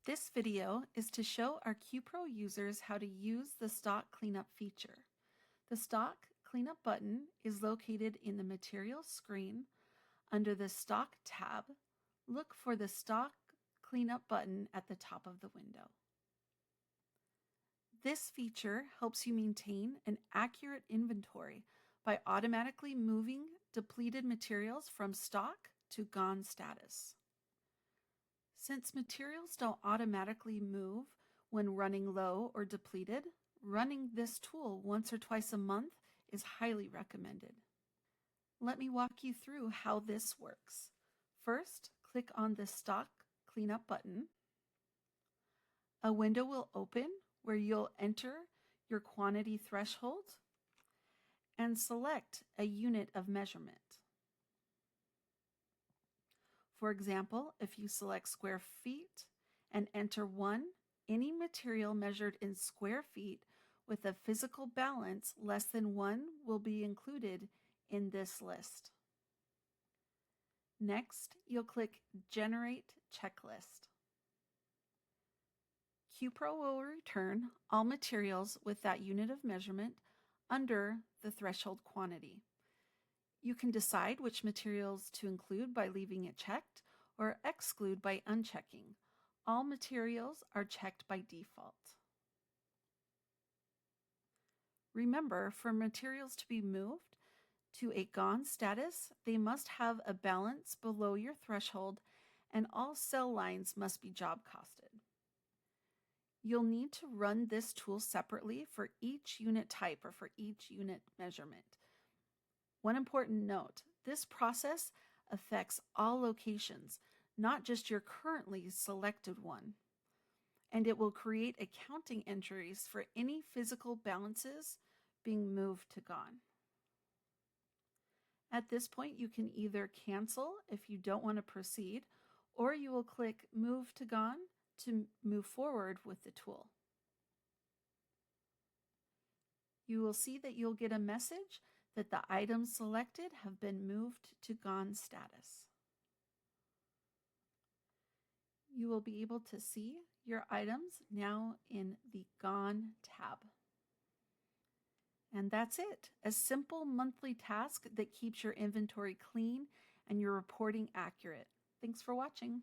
This video is to show our QPro users how to use the stock cleanup feature. The stock cleanup button is located in the materials screen. Under the stock tab, look for the stock cleanup button at the top of the window. This feature helps you maintain an accurate inventory by automatically moving depleted materials from stock to gone status. Since materials don't automatically move when running low or depleted, running this tool once or twice a month is highly recommended. Let me walk you through how this works. First, click on the Stock Cleanup button. A window will open where you'll enter your quantity threshold and select a unit of measurement. For example, if you select square feet and enter 1, any material measured in square feet with a physical balance less than 1 will be included in this list. Next, you'll click Generate Checklist. QPro will return all materials with that unit of measurement under the threshold quantity. You can decide which materials to include by leaving it checked or exclude by unchecking. All materials are checked by default. Remember, for materials to be moved to a gone status, they must have a balance below your threshold and all cell lines must be job costed. You'll need to run this tool separately for each unit type or for each unit measurement. One important note, this process affects all locations, not just your currently selected one. And it will create accounting entries for any physical balances being moved to gone. At this point, you can either cancel if you don't want to proceed, or you will click Move to Gone to move forward with the tool. You will see that you'll get a message that the items selected have been moved to gone status. You will be able to see your items now in the Gone tab. And that's it, a simple monthly task that keeps your inventory clean and your reporting accurate. Thanks for watching.